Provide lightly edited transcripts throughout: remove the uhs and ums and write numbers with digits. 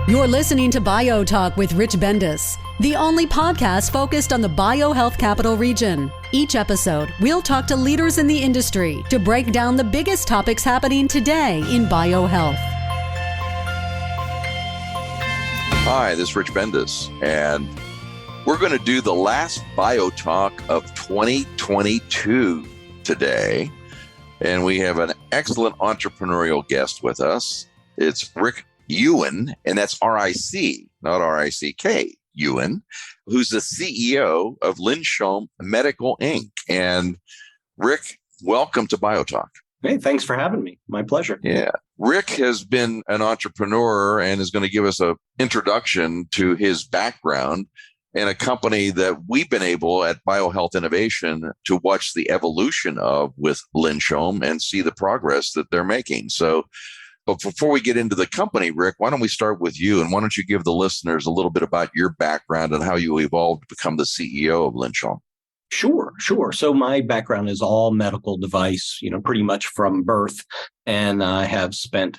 You're listening to BioTalk with Rich Bendis, the only podcast focused on the BioHealth Capital Region. Each episode, we'll talk to leaders in the industry to break down the biggest topics happening today in biohealth. Hi, this is Rich Bendis, and we're going to do the last BioTalk of 2022 today. And we have an excellent entrepreneurial guest with us. It's Ric Hughen, and that's R-I-C, not R-I-C-K, Hughen, who's the CEO of Linshom Medical Inc. And Ric, welcome to BioTalk. Hey, thanks for having me. My pleasure. Yeah. Ric has been an entrepreneur and is going to give us an introduction to his background and a company that we've been able at BioHealth Innovation to watch the evolution of with Linshom and see the progress that they're making. But before we get into the company, Ric, why don't we start with you? And why don't you give the listeners a little bit about your background and how you evolved to become the CEO of Linshom? Sure. So my background is all medical device, pretty much from birth. And I have spent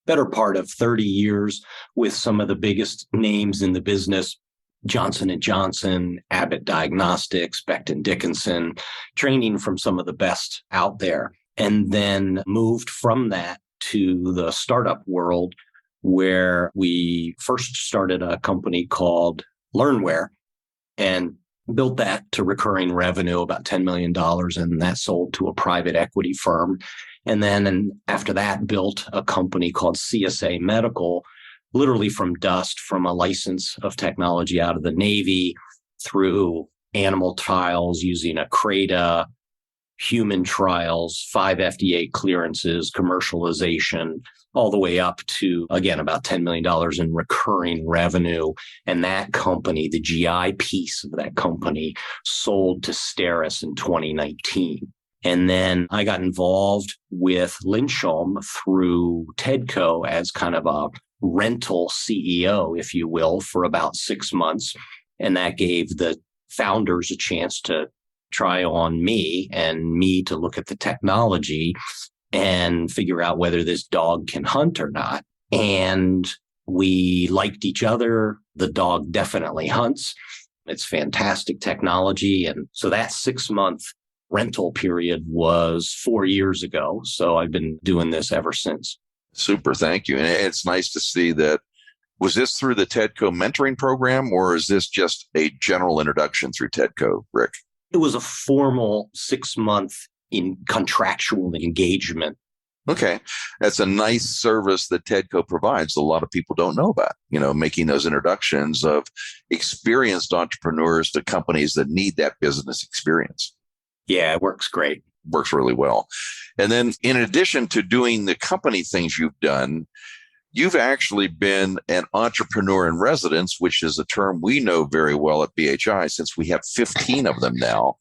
better part of 30 years with some of the biggest names in the business, Johnson & Johnson, Abbott Diagnostics, Becton Dickinson, training from some of the best out there. And then moved from that to the startup world, where we first started a company called Learnware and built that to recurring revenue, about $10 million, and that sold to a private equity firm. And then after that, built a company called CSA Medical, literally from dust, from a license of technology out of the Navy through animal trials using a CRADA, human trials, 5 FDA clearances, commercialization, all the way up to, again, about $10 million in recurring revenue. And that company, the GI piece of that company, sold to Steris in 2019. And then I got involved with Linshom through TEDCO as kind of a rental CEO, if you will, for about 6 months. And that gave the founders a chance to try on me and me to look at the technology and figure out whether this dog can hunt or not. And we liked each other. The dog definitely hunts. It's fantastic technology. And so that 6-month rental period was 4 years ago. So I've been doing this ever since. Super. Thank you. And it's nice to see that. Was this through the TEDCO mentoring program, or is this just a general introduction through TEDCO, Ric? It was a formal 6-month in contractual engagement. Okay. That's a nice service that TEDCO provides. A lot of people don't know about, making those introductions of experienced entrepreneurs to companies that need that business experience. Yeah, it works great. Works really well. And then in addition to doing the company things you've done, you've actually been an entrepreneur in residence, which is a term we know very well at BHI since we have 15 of them now,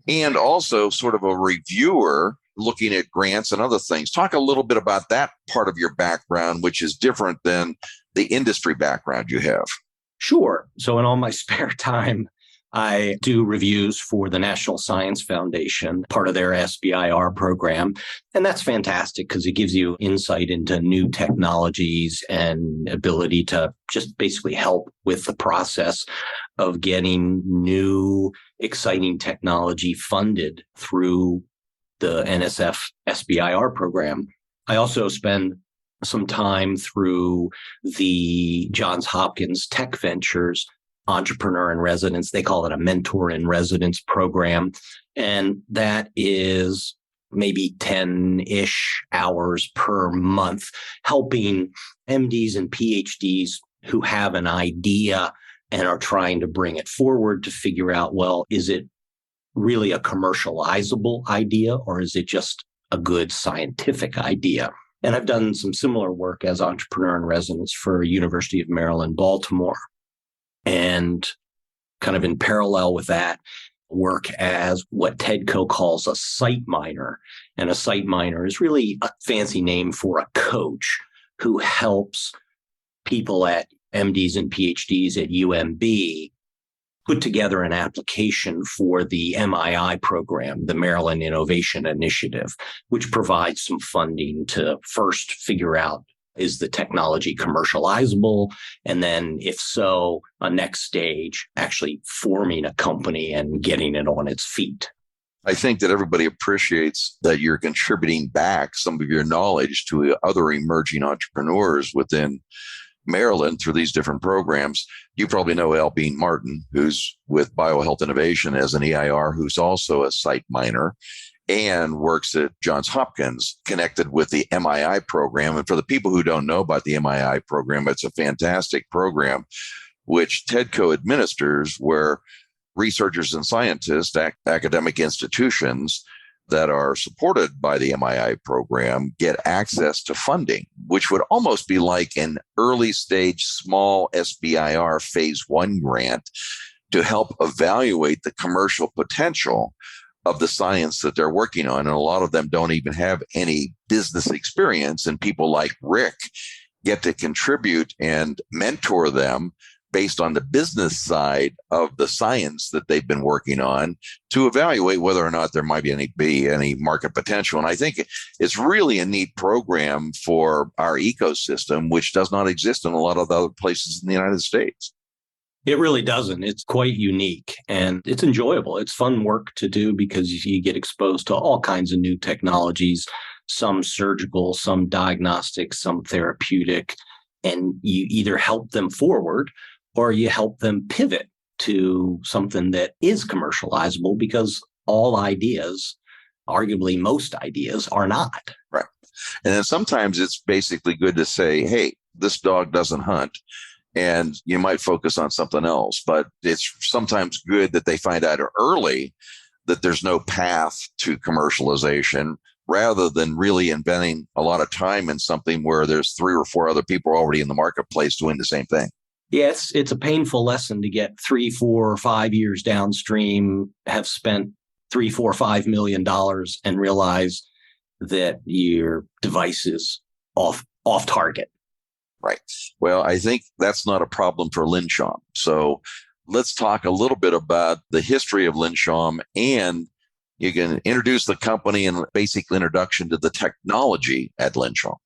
and also sort of a reviewer looking at grants and other things. Talk a little bit about that part of your background, which is different than the industry background you have. Sure. So in all my spare time, I do reviews for the National Science Foundation, part of their SBIR program. And that's fantastic because it gives you insight into new technologies and ability to just basically help with the process of getting new, exciting technology funded through the NSF SBIR program. I also spend some time through the Johns Hopkins Tech Ventures Entrepreneur in Residence. They call it a Mentor in Residence program. And that is maybe 10-ish hours per month, helping MDs and PhDs who have an idea and are trying to bring it forward to figure out, well, is it really a commercializable idea or is it just a good scientific idea? And I've done some similar work as Entrepreneur in Residence for University of Maryland, Baltimore. And kind of in parallel with that, work as what TEDCO calls a site miner. And a site miner is really a fancy name for a coach who helps people at MDs and PhDs at UMB put together an application for the MII program, the Maryland Innovation Initiative, which provides some funding to first figure out Is the technology commercializable? And then if so, a next stage, actually forming a company and getting it on its feet. I think that everybody appreciates that you're contributing back some of your knowledge to other emerging entrepreneurs within Maryland through these different programs. You probably know Albine Martin, who's with BioHealth Innovation as an EIR, who's also a site miner and works at Johns Hopkins, connected with the MII program. And for the people who don't know about the MII program, it's a fantastic program which TEDCO administers, where researchers and scientists, academic institutions that are supported by the MII program get access to funding, which would almost be like an early stage small SBIR phase 1 grant to help evaluate the commercial potential of the science that they're working on. And a lot of them don't even have any business experience. And people like Rick get to contribute and mentor them based on the business side of the science that they've been working on to evaluate whether or not there might be any market potential. And I think it's really a neat program for our ecosystem, which does not exist in a lot of the other places in the United States. It really doesn't. It's quite unique and it's enjoyable. It's fun work to do because you get exposed to all kinds of new technologies, some surgical, some diagnostic, some therapeutic, and you either help them forward or you help them pivot to something that is commercializable, because all ideas, arguably most ideas, are not. Right. And then sometimes it's basically good to say, hey, this dog doesn't hunt, and you might focus on something else. But it's sometimes good that they find out early that there's no path to commercialization, rather than really investing a lot of time in something where there's 3 or 4 other people already in the marketplace doing the same thing. Yes, it's a painful lesson to get 3, 4, or 5 years downstream, have spent $3, $4, $5 million and realize that your device is off target. Right. Well, I think that's not a problem for Linshom. So let's talk a little bit about the history of Linshom, and you can introduce the company and basic introduction to the technology at Linshom.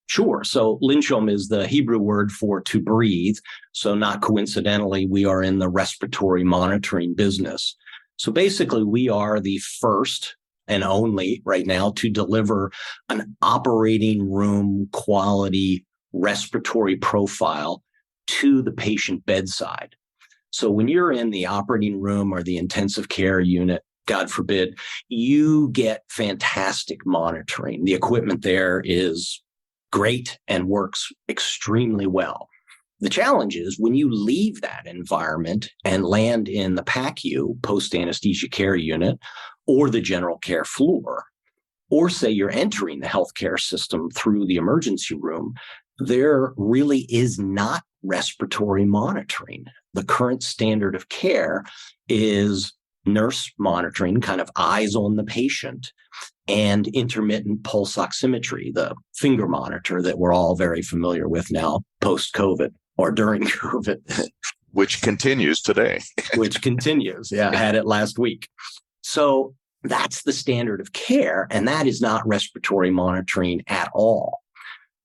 Sure. So Linshom is the Hebrew word for to breathe. So not coincidentally, we are in the respiratory monitoring business. So basically, we are the first and only right now to deliver an operating room quality respiratory profile to the patient bedside. So when you're in the operating room or the intensive care unit, God forbid, you get fantastic monitoring. The equipment there is great and works extremely well. The challenge is when you leave that environment and land in the PACU, post-anesthesia care unit, or the general care floor, or say you're entering the healthcare system through the emergency room, there really is not respiratory monitoring. The current standard of care is nurse monitoring, kind of eyes on the patient, and intermittent pulse oximetry, the finger monitor that we're all very familiar with now post-COVID or during COVID. Which continues today. Which continues. Yeah, I had it last week. So that's the standard of care, and that is not respiratory monitoring at all.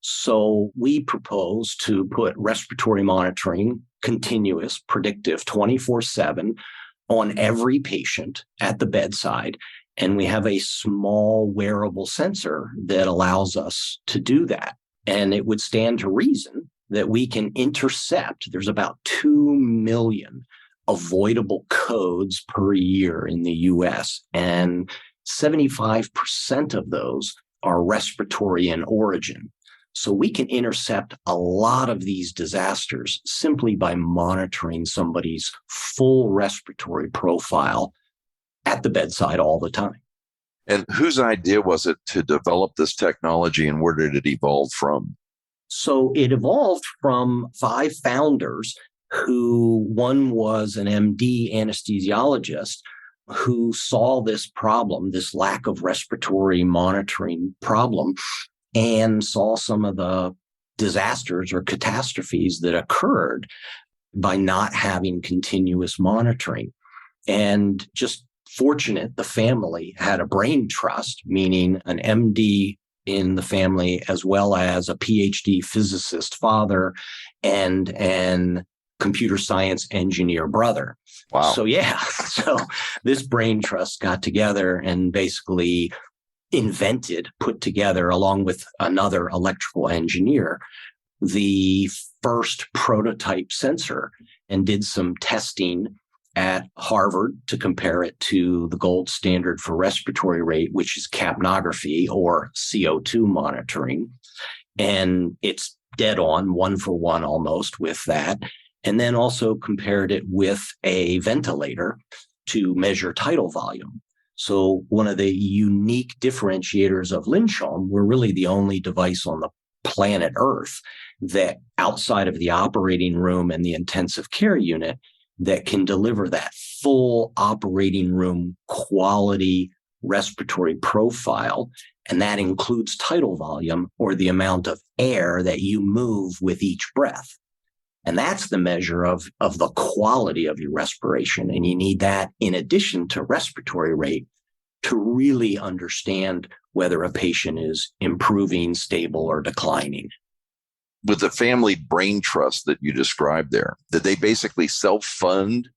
So we propose to put respiratory monitoring, continuous, predictive, 24/7 on every patient at the bedside. And we have a small wearable sensor that allows us to do that. And it would stand to reason that we can intercept, there's about 2 million avoidable codes per year in the US, and 75% of those are respiratory in origin. So we can intercept a lot of these disasters simply by monitoring somebody's full respiratory profile at the bedside all the time. And whose idea was it to develop this technology, and where did it evolve from? So it evolved from 5 founders who, one was an MD anesthesiologist who saw this problem, this lack of respiratory monitoring problem, and saw some of the disasters or catastrophes that occurred by not having continuous monitoring. And just fortunate, the family had a brain trust, meaning an MD in the family, as well as a PhD physicist father and an computer science engineer brother. Wow. So so this brain trust got together and basically put together, along with another electrical engineer, the first prototype sensor, and did some testing at Harvard to compare it to the gold standard for respiratory rate, which is capnography or CO2 monitoring. And it's dead on, 1-for-1 almost with that. And then also compared it with a ventilator to measure tidal volume. So one of the unique differentiators of Linshom, we're really the only device on the planet Earth that, outside of the operating room and the intensive care unit, that can deliver that full operating room quality respiratory profile. And that includes tidal volume, or the amount of air that you move with each breath. And that's the measure of the quality of your respiration. And you need that in addition to respiratory rate to really understand whether a patient is improving, stable, or declining. With the family brain trust that you described there, did they basically self-fund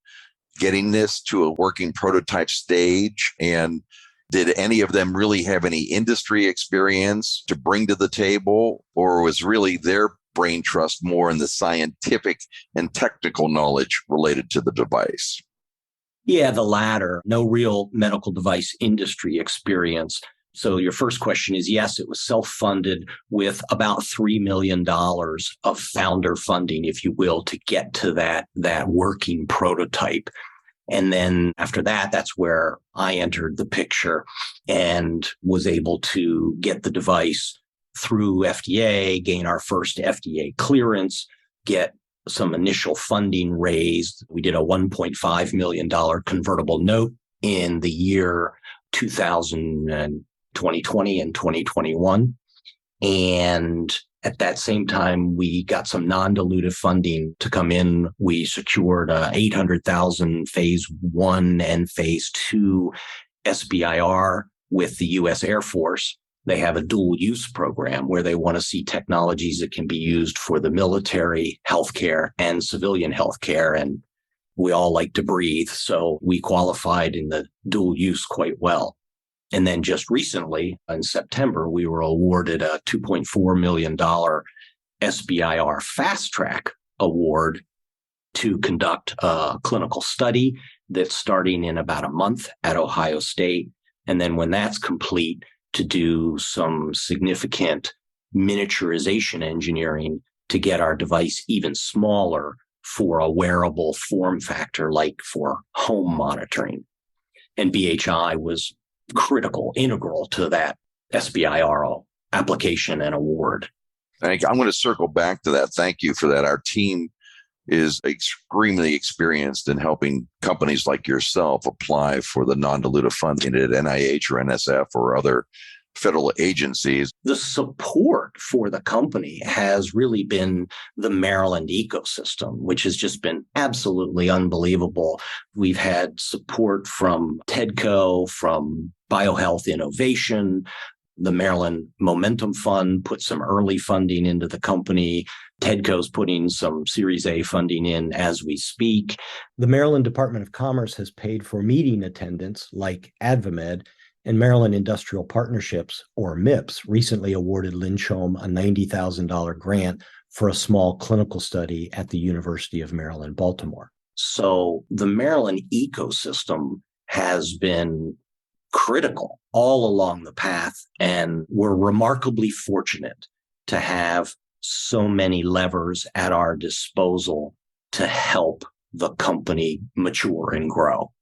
getting this to a working prototype stage? And did any of them really have any industry experience to bring to the table? Or was really their brain trust more in the scientific and technical knowledge related to the device? Yeah, the latter. No real medical device industry experience. So your first question is, yes, it was self-funded with about $3 million of founder funding, if you will, to get to that working prototype. And then after that, that's where I entered the picture and was able to get the device through FDA, gain our first FDA clearance, get some initial funding raised. We did a $1.5 million convertible note in the year 2020 and 2021. And at that same time, we got some non-dilutive funding to come in. We secured $800,000 phase 1 and phase 2 SBIR with the U.S. Air Force. They have a dual use program where they want to see technologies that can be used for the military healthcare and civilian healthcare. And we all like to breathe, so we qualified in the dual use quite well. And then just recently, in September, we were awarded a $2.4 million SBIR Fast Track Award to conduct a clinical study that's starting in about a month at Ohio State. And then when that's complete, to do some significant miniaturization engineering to get our device even smaller for a wearable form factor, like for home monitoring. And BHI was critical, integral to that SBIR application and award. I'm going to circle back to that. Thank you for that. Our team is extremely experienced in helping companies like yourself apply for the non-dilutive funding at NIH or NSF or other federal agencies. The support for the company has really been the Maryland ecosystem, which has just been absolutely unbelievable. We've had support from TEDCO, from BioHealth Innovation. The Maryland Momentum Fund put some early funding into the company. TEDCO's putting some Series A funding in as we speak. The Maryland Department of Commerce has paid for meeting attendance like AdvaMed, and Maryland Industrial Partnerships, or MIPS, recently awarded Linshom a $90,000 grant for a small clinical study at the University of Maryland, Baltimore. So the Maryland ecosystem has been critical all along the path, and we're remarkably fortunate to have so many levers at our disposal to help the company mature and grow.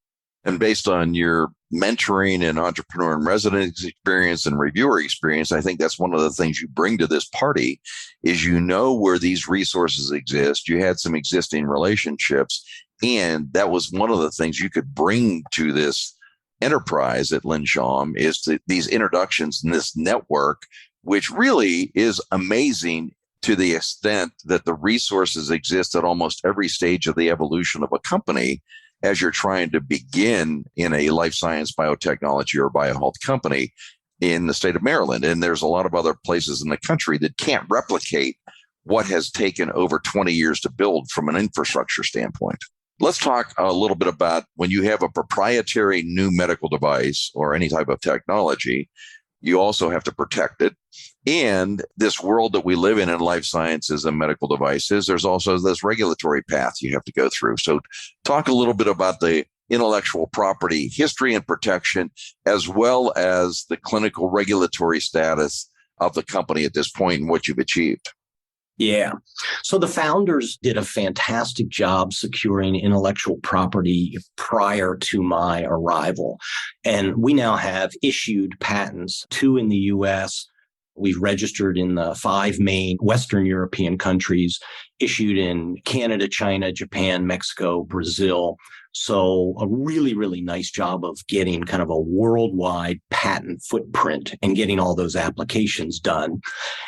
And based on your mentoring and entrepreneur and resident experience and reviewer experience, I think that's one of the things you bring to this party is you know where these resources exist. You had some existing relationships, and that was one of the things you could bring to this enterprise at Linshom is these introductions in this network, which really is amazing to the extent that the resources exist at almost every stage of the evolution of a company as you're trying to begin in a life science biotechnology or biohealth company. in the state of Maryland. And there's a lot of other places in the country that can't replicate what has taken over 20 years to build from an infrastructure standpoint. Let's talk a little bit about when you have a proprietary new medical device or any type of technology, you also have to protect it. And this world that we live in life sciences and medical devices, there's also this regulatory path you have to go through. So talk a little bit about the intellectual property history and protection, as well as the clinical regulatory status of the company at this point and what you've achieved. Yeah. So the founders did a fantastic job securing intellectual property prior to my arrival. And we now have issued patents, 2 in the US. We've registered in the 5 main Western European countries, issued in Canada, China, Japan, Mexico, Brazil. So a really, really nice job of getting kind of a worldwide patent footprint and getting all those applications done.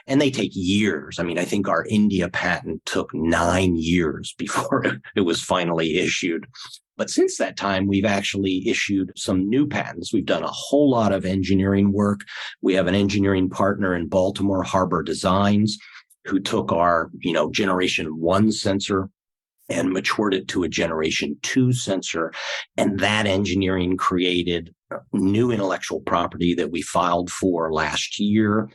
And they take years. I mean, I think our India patent took 9 years before it was finally issued. But since that time, we've actually issued some new patents. We've done a whole lot of engineering work. We have an engineering partner in Baltimore, Harbor Designs, who took our, generation 1 sensor and matured it to a generation 2 sensor. And that engineering created new intellectual property that we filed for last year.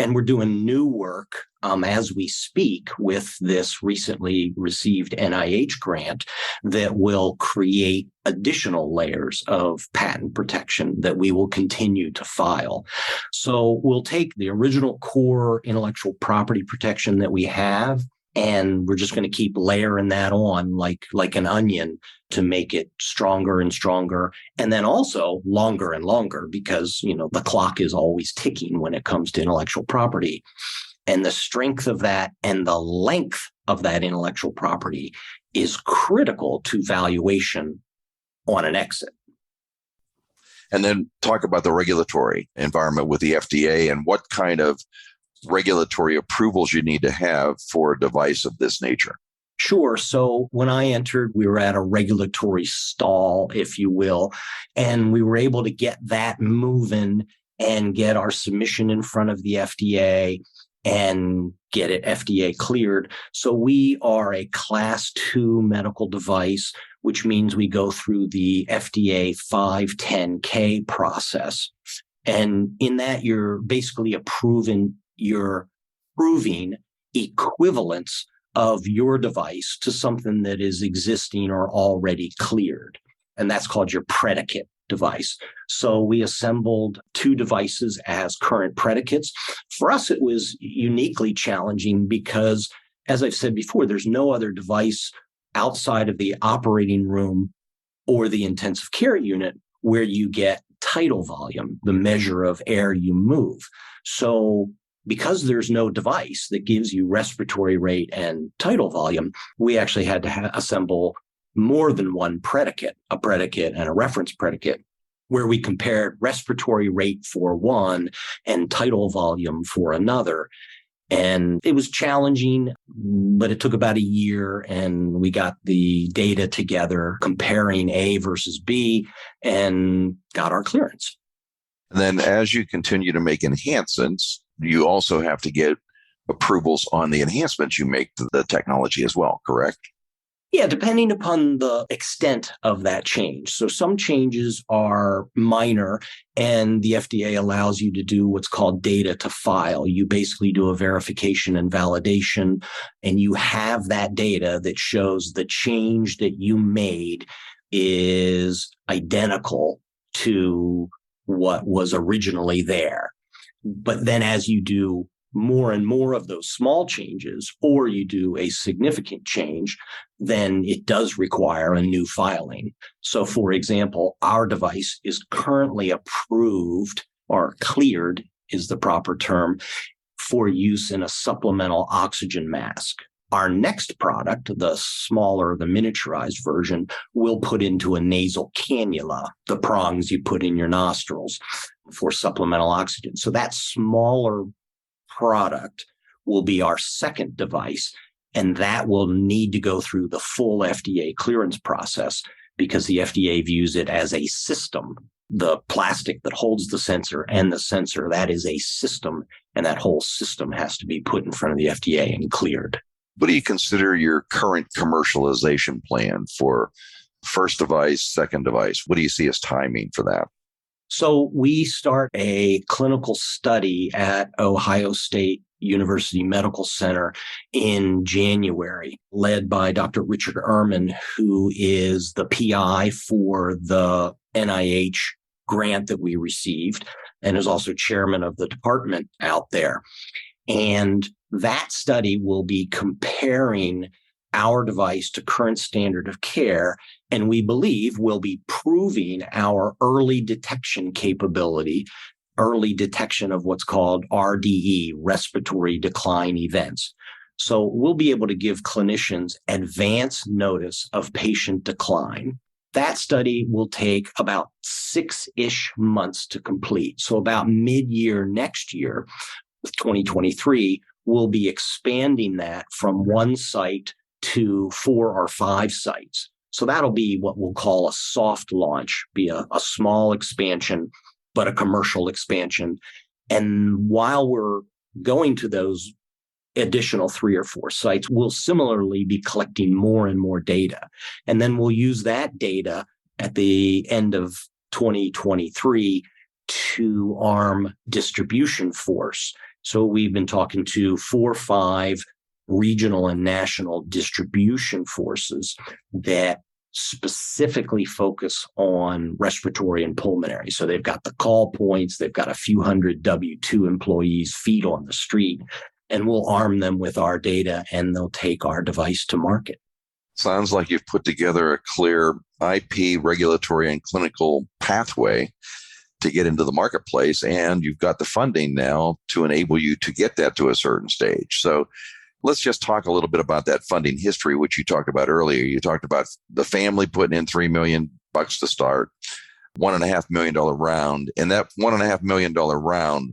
And we're doing new work as we speak with this recently received NIH grant that will create additional layers of patent protection that we will continue to file. So we'll take the original core intellectual property protection that we have, and we're just going to keep layering that on like an onion to make it stronger and stronger, and then also longer and longer, because, the clock is always ticking when it comes to intellectual property. And the strength of that and the length of that intellectual property is critical to valuation on an exit. And then talk about the regulatory environment with the FDA and what kind of regulatory approvals you need to have for a device of this nature. Sure. So when I entered, we were at a regulatory stall, if you will, and we were able to get that moving and get our submission in front of the FDA and get it FDA cleared. So we are a class 2 medical device, which means we go through the FDA 510K process. And in that, you're basically you're proving equivalence of your device to something that is existing or already cleared. And that's called your predicate device. So we assembled 2 devices as current predicates. For us, it was uniquely challenging because, as I've said before, there's no other device outside of the operating room or the intensive care unit where you get tidal volume, the measure of air you move. So because there's no device that gives you respiratory rate and tidal volume, we actually had to assemble more than one predicate, a predicate and a reference predicate, where we compared respiratory rate for one and tidal volume for another. And it was challenging, but it took about a year, and we got the data together comparing A versus B and got our clearance. And then as you continue to make enhancements, you also have to get approvals on the enhancements you make to the technology as well, correct? Yeah, depending upon the extent of that change. So some changes are minor, and the FDA allows you to do what's called data to file. You basically do a verification and validation, and you have that data that shows the change that you made is identical to what was originally there. But then as you do more and more of those small changes, or you do a significant change, then it does require a new filing. So for example, our device is currently approved, or cleared is the proper term, for use in a supplemental oxygen mask. Our next product, the smaller, the miniaturized version, will put into a nasal cannula, the prongs you put in your nostrils for supplemental oxygen. So that smaller product will be our second device, and that will need to go through the full FDA clearance process because the FDA views it as a system the plastic that holds the sensor and the sensor, that is a system, and that whole system has to be put in front of the FDA and cleared. What do you consider your current commercialization plan for first device, second device? What do you see as timing for that? So we start a clinical study at Ohio State University Medical Center in January, led by Dr. Richard Ehrman, who is the PI for the NIH grant that we received and is also chairman of the department out there. And that study will be comparing our device to current standard of care, and we believe will be proving our early detection capability, early detection of what's called RDE, respiratory decline events. So we'll be able to give clinicians advance notice of patient decline. That study will take about 6-ish months to complete. So about mid-year next year, with 2023, we'll be expanding that from one site to 4 or 5 sites. So that'll be what we'll call a soft launch, be a small expansion, but a commercial expansion. And while we're going to those additional 3 or 4 sites, we'll similarly be collecting more and more data. And then we'll use that data at the end of 2023 to arm distribution force. So we've been talking to 4 or 5 regional and national distribution forces that specifically focus on respiratory and pulmonary. So they've got the call points, they've got a few hundred W-2 employees, feet on the street, and we'll arm them with our data and they'll take our device to market. Sounds like you've put together a clear IP, regulatory, and clinical pathway to get into the marketplace, and you've got the funding now to enable you to get that to a certain stage. So let's just talk a little bit about that funding history, which you talked about earlier. You talked about the family putting in $3 million to start, $1.5 million round. And that $1.5 million round,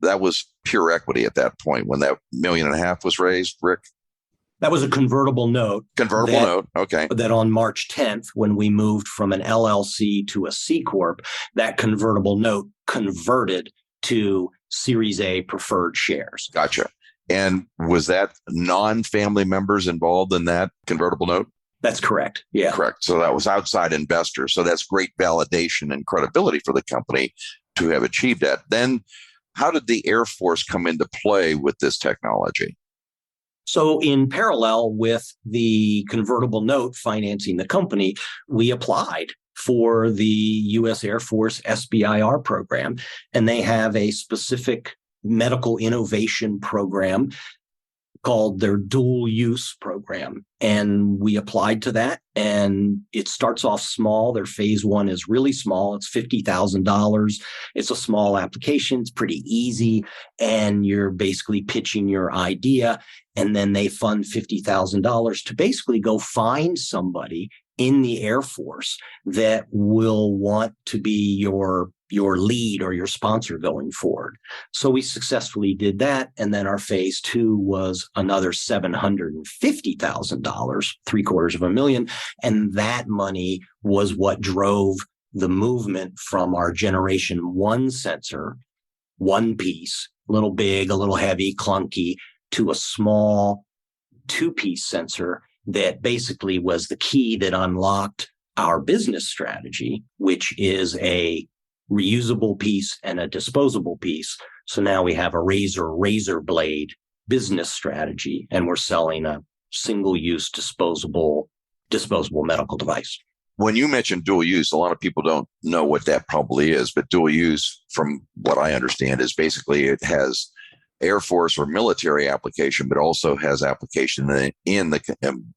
that was pure equity at that point when that $1.5 million was raised, Rick? That was a convertible note. Convertible note. Okay. That on March 10th, when we moved from an LLC to a C Corp, that convertible note converted to Series A preferred shares. Gotcha. And was that non-family members involved in that convertible note? That's correct. Yeah. Correct. So that was outside investors. So that's great validation and credibility for the company to have achieved that. Then how did the Air Force come into play with this technology? So in parallel with the convertible note financing the company, we applied for the U.S. Air Force SBIR program, and they have a specific medical innovation program called their dual use program. And we applied to that, and it starts off small. Their phase 1 is really small. It's $50,000. It's a small application. It's pretty easy. And you're basically pitching your idea. And then they fund $50,000 to basically go find somebody in the Air Force that will want to be your lead or your sponsor going forward. So we successfully did that. And then our phase 2 was another $750,000, $750,000. And that money was what drove the movement from our generation 1 sensor, one piece, a little big, a little heavy, clunky, to a small 2-piece sensor that basically was the key that unlocked our business strategy, which is a reusable piece and a disposable piece. So now we have a razor blade business strategy, and we're selling a single-use disposable medical device. When you mentioned dual use, a lot of people don't know what that probably is, but dual use, from what I understand, is basically it has Air Force or military application, but also has application in the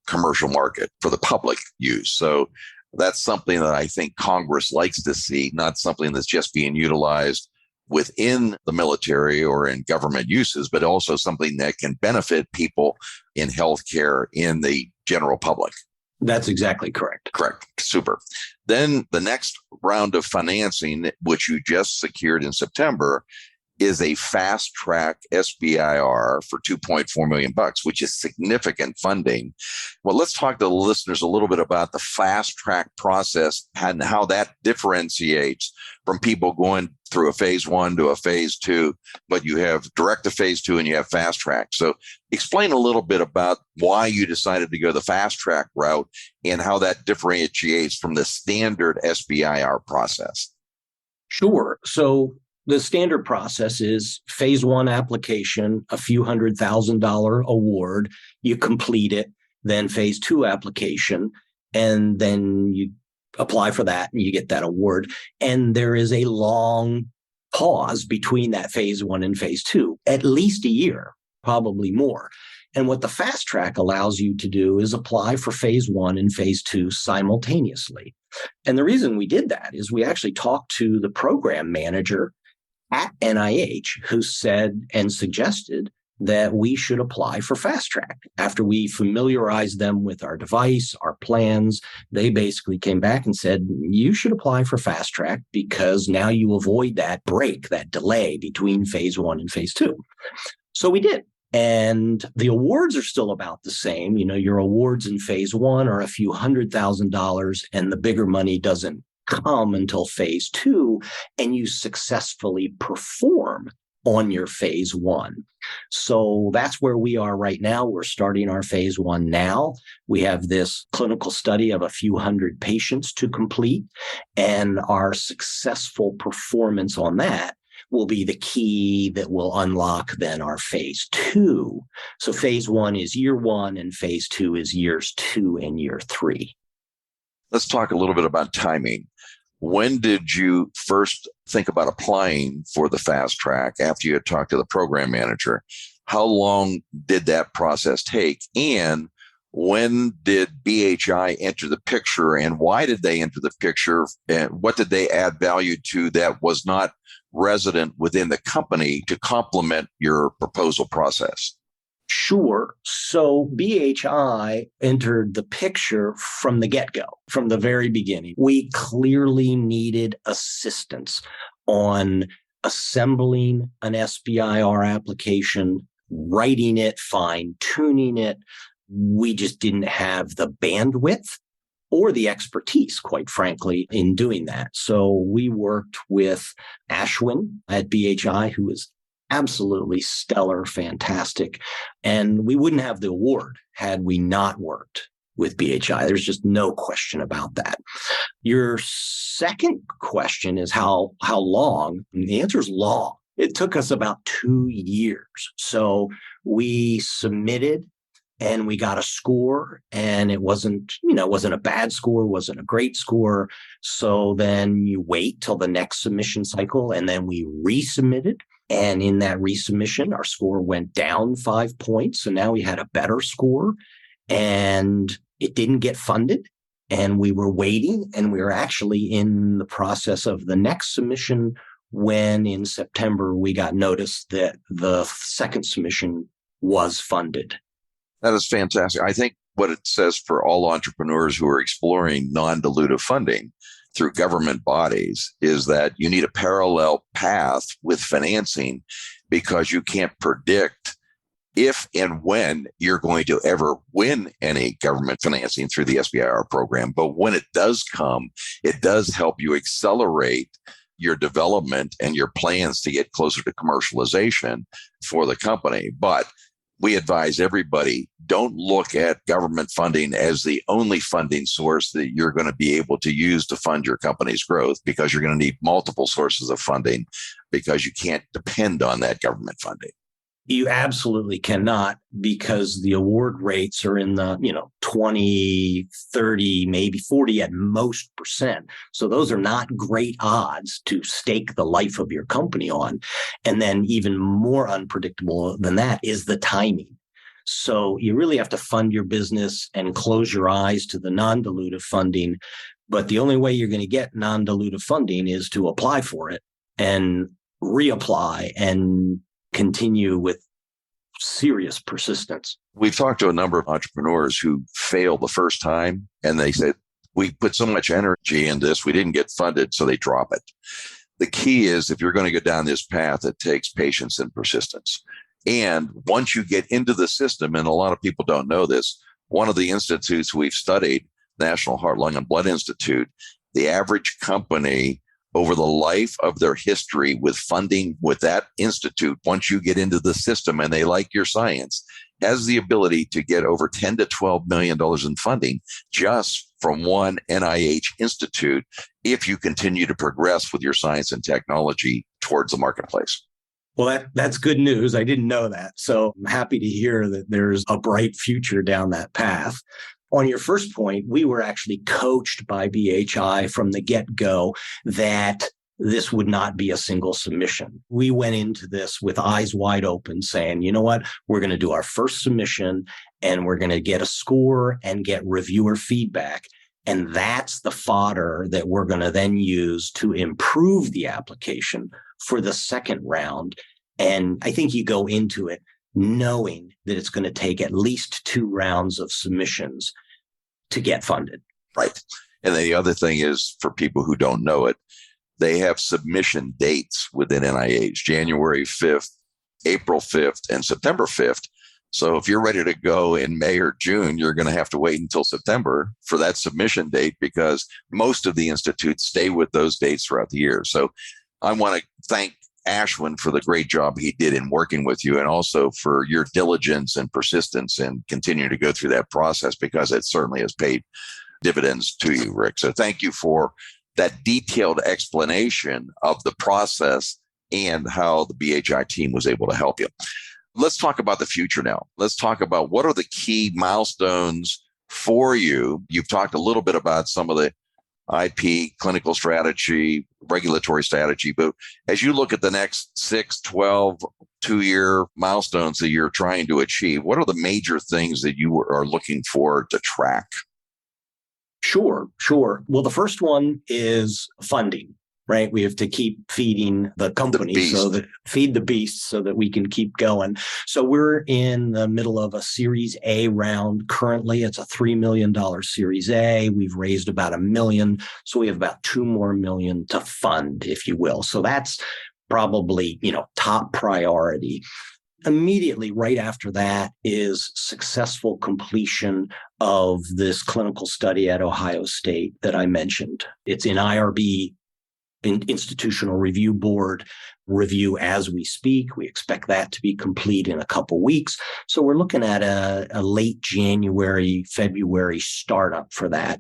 commercial market for the public use. So that's something that I think Congress likes to see, not something that's just being utilized within the military or in government uses, but also something that can benefit people in healthcare in the general public. That's exactly correct. Correct. Super. Then the next round of financing, which you just secured in September, is a fast track SBIR for $2.4 million, which is significant funding. Well, let's talk to the listeners a little bit about the fast track process and how that differentiates from people going through a phase 1 to a phase 2, but you have direct to phase 2 and you have fast track. So explain a little bit about why you decided to go the fast track route and how that differentiates from the standard SBIR process. Sure. So the standard process is phase 1 application, a few $100,000 award, you complete it, then phase 2 application, and then you apply for that and you get that award. And there is a long pause between that phase 1 and phase 2, at least a year, probably more. And what the fast track allows you to do is apply for phase 1 and phase 2 simultaneously. And the reason we did that is we actually talked to the program manager at NIH who said and suggested that we should apply for fast track. After we familiarized them with our device, our plans, they basically came back and said, you should apply for fast track because now you avoid that break, that delay between phase 1 and phase 2. So we did. And the awards are still about the same. You know, your awards in phase 1 are a few $100,000 and the bigger money doesn't come until phase 2 and you successfully perform on your phase 1. So that's where we are right now. We're starting our phase 1 now. We have this clinical study of a few hundred patients to complete, and our successful performance on that will be the key that will unlock then our phase 2. So phase 1 is year 1 and phase 2 is years 2 and year 3. Let's talk a little bit about timing. When did you first think about applying for the fast track after you had talked to the program manager? How long did that process take? And when did BHI enter the picture, and why did they enter the picture? And what did they add value to that was not resident within the company to complement your proposal process? Sure. So BHI entered the picture from the get-go, from the very beginning. We clearly needed assistance on assembling an SBIR application, writing it, fine-tuning it. We just didn't have the bandwidth or the expertise, quite frankly, in doing that. So we worked with Ashwin at BHI, who is absolutely stellar, fantastic. And we wouldn't have the award had we not worked with BHI. There's just no question about that. Your second question is how long? And the answer is long. It took us about 2 years. So we submitted and we got a score, and it wasn't a bad score, wasn't a great score. So then you wait till the next submission cycle, and then we resubmitted. And in that resubmission, our score went down 5 points. So now we had a better score, and it didn't get funded. And we were waiting, and we were actually in the process of the next submission when in September we got notice that the second submission was funded. That is fantastic. I think what it says for all entrepreneurs who are exploring non-dilutive funding through government bodies is that you need a parallel path with financing, because you can't predict if and when you're going to ever win any government financing through the SBIR program. But when it does come, it does help you accelerate your development and your plans to get closer to commercialization for the company. But we advise everybody, don't look at government funding as the only funding source that you're going to be able to use to fund your company's growth, because you're going to need multiple sources of funding, because you can't depend on that government funding. You absolutely cannot, because the award rates are in the 20, 30, maybe 40 at most %. So those are not great odds to stake the life of your company on. And then even more unpredictable than that is the timing. So you really have to fund your business and close your eyes to the non-dilutive funding. But the only way you're going to get non-dilutive funding is to apply for it and reapply and continue with serious persistence. We've talked to a number of entrepreneurs who failed the first time, and they said, we put so much energy in this, we didn't get funded, so they drop it. the key is if you're going to go down this path, it takes patience and persistence. And once you get into the system, and a lot of people don't know this, one of the institutes we've studied, National Heart, Lung, and Blood Institute, the average company over the life of their history with funding with that institute, once you get into the system and they like your science, has the ability to get over $10 to $12 million in funding just from one NIH institute if you continue to progress with your science and technology towards the marketplace. Well, that's good news. I didn't know that. So I'm happy to hear that there's a bright future down that path. On your first point, we were actually coached by BHI from the get-go that this would not be a single submission. We went into this with eyes wide open saying, you know what, we're going to do our first submission and we're going to get a score and get reviewer feedback. And that's the fodder that we're going to then use to improve the application for the second round. And I think you go into it knowing that it's going to take at least 2 rounds of submissions to get funded. Right. And the other thing is, for people who don't know it, they have submission dates within NIH, January 5th, April 5th, and September 5th. So if you're ready to go in May or June, you're going to have to wait until September for that submission date, because most of the institutes stay with those dates throughout the year. So I want to thank Ashwin for the great job he did in working with you, and also for your diligence and persistence and continuing to go through that process, because it certainly has paid dividends to you, Rick. So thank you for that detailed explanation of the process and how the BHI team was able to help you. Let's talk about the future now. Let's talk about what are the key milestones for you. You've talked a little bit about some of the IP, clinical strategy, regulatory strategy, but as you look at the next 6, 12, 2-year milestones that you're trying to achieve, what are the major things that you are looking for to track? Sure. Well, the first one is funding, right? We have to keep feeding the company, feed the beast so that we can keep going. So we're in the middle of a Series A round. Currently, it's a $3 million Series A. We've raised about $1 million. So we have about $2 more million to fund, if you will. So that's probably, top priority. Immediately right after that is successful completion of this clinical study at Ohio State that I mentioned. It's in IRB, Institutional Review Board review as we speak. We expect that to be complete in a couple weeks. So we're looking at a late January, February startup for that.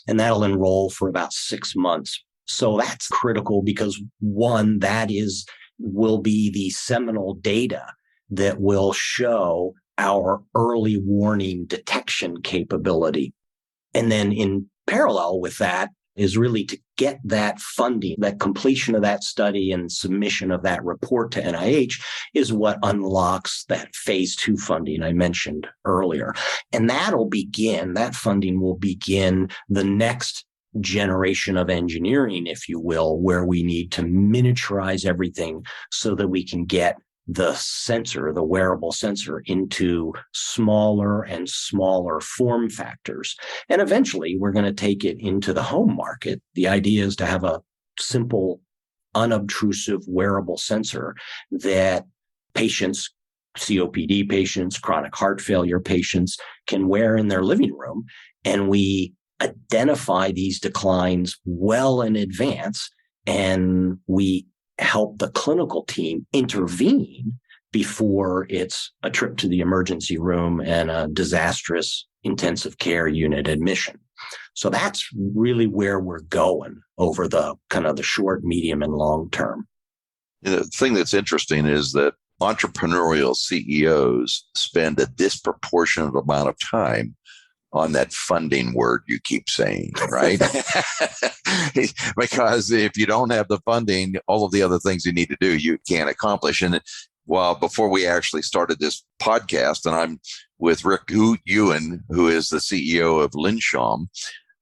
And that'll enroll for about 6 months. So that's critical because, one, will be the seminal data that will show our early warning detection capability. And then in parallel with that is really to get that funding, that completion of that study and submission of that report to NIH is what unlocks that phase 2 funding I mentioned earlier. And that funding will begin the next generation of engineering, if you will, where we need to miniaturize everything so that we can get the sensor, the wearable sensor, into smaller and smaller form factors. And eventually we're going to take it into the home market. The idea is to have a simple, unobtrusive wearable sensor that patients, COPD patients, chronic heart failure patients can wear in their living room. And we identify these declines well in advance, and we help the clinical team intervene before it's a trip to the emergency room and a disastrous intensive care unit admission. So that's really where we're going over the kind of the short, medium, and long term. The thing that's interesting is that entrepreneurial CEOs spend a disproportionate amount of time on that funding word you keep saying, right? Because if you don't have the funding, all of the other things you need to do, you can't accomplish. And before we actually started this podcast, and I'm with Ric Hughen, who is the CEO of Linshom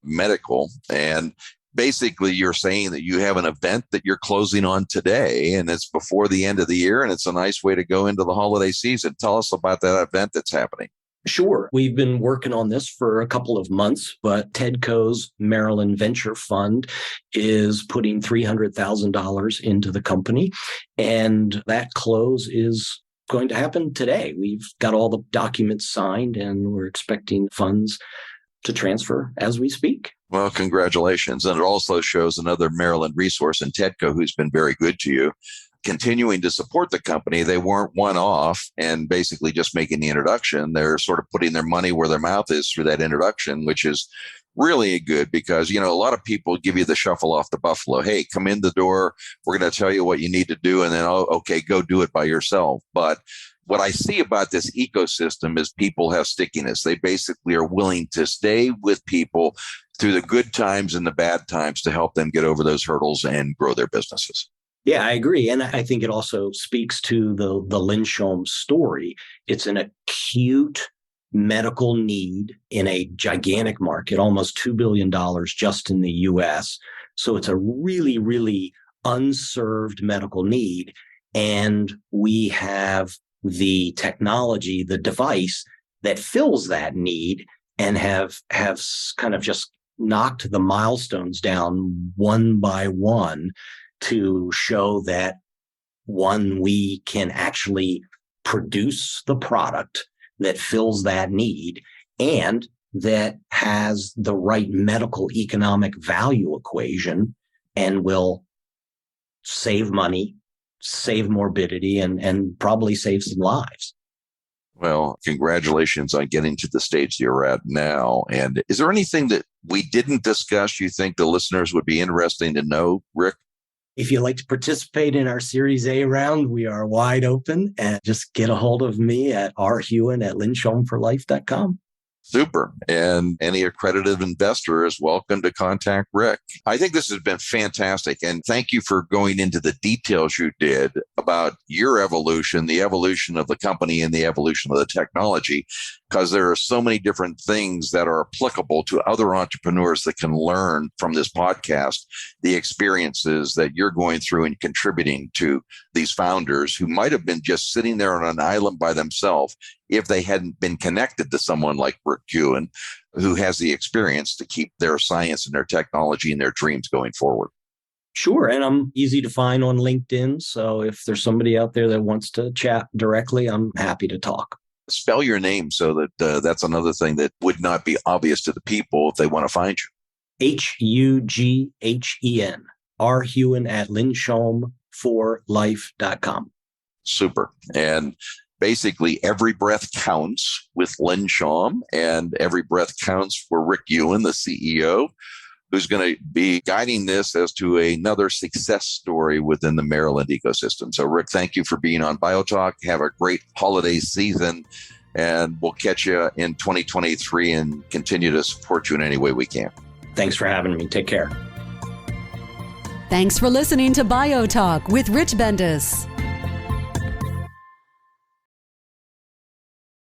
Medical, and basically you're saying that you have an event that you're closing on today, and it's before the end of the year, and it's a nice way to go into the holiday season. Tell us about that event that's happening. Sure. We've been working on this for a couple of months, but Tedco's Maryland Venture Fund is putting $300,000 into the company, and that close is going to happen today. We've got all the documents signed, and we're expecting funds to transfer as we speak. Well, congratulations. And it also shows another Maryland resource in Tedco who's been very good to you, continuing to support the company. They weren't one off and basically just making the introduction. They're sort of putting their money where their mouth is through that introduction, which is really good because, a lot of people give you the shuffle off the buffalo. Hey, come in the door. We're going to tell you what you need to do. And then, oh, okay, go do it by yourself. But what I see about this ecosystem is people have stickiness. They basically are willing to stay with people through the good times and the bad times to help them get over those hurdles and grow their businesses. Yeah, I agree. And I think it also speaks to the Linshom story. It's an acute medical need in a gigantic market, almost $2 billion just in the US. So it's a really, really unserved medical need. And we have the technology, the device that fills that need, and have kind of just knocked the milestones down one by one to show that, one, we can actually produce the product that fills that need and that has the right medical economic value equation and will save money, save morbidity, and probably save some lives. Well, congratulations on getting to the stage you're at now. And is there anything that we didn't discuss you think the listeners would be interesting to know, Rick? If you'd like to participate in our Series A round, we are wide open, and just get a hold of me at rhughen@linshomforlife.com. Super. And any accredited investor is welcome to contact Rick. I think this has been fantastic. And thank you for going into the details you did about your evolution, the evolution of the company, and the evolution of the technology, because there are so many different things that are applicable to other entrepreneurs that can learn from this podcast, the experiences that you're going through and contributing to these founders who might have been just sitting there on an island by themselves if they hadn't been connected to someone like Ric Hughen, who has the experience to keep their science and their technology and their dreams going forward. Sure. And I'm easy to find on LinkedIn. So if there's somebody out there that wants to chat directly, I'm happy to talk. Spell your name so that that's another thing that would not be obvious to the people if they want to find you. Hughen, rhughen@linshomforlife.com. Super. And basically, every breath counts with Linshom, and every breath counts for Ric Hughen, the CEO, who's going to be guiding this as to another success story within the Maryland ecosystem. So, Rick, thank you for being on BioTalk. Have a great holiday season, and we'll catch you in 2023 and continue to support you in any way we can. Thanks for having me. Take care. Thanks for listening to BioTalk with Rich Bendis.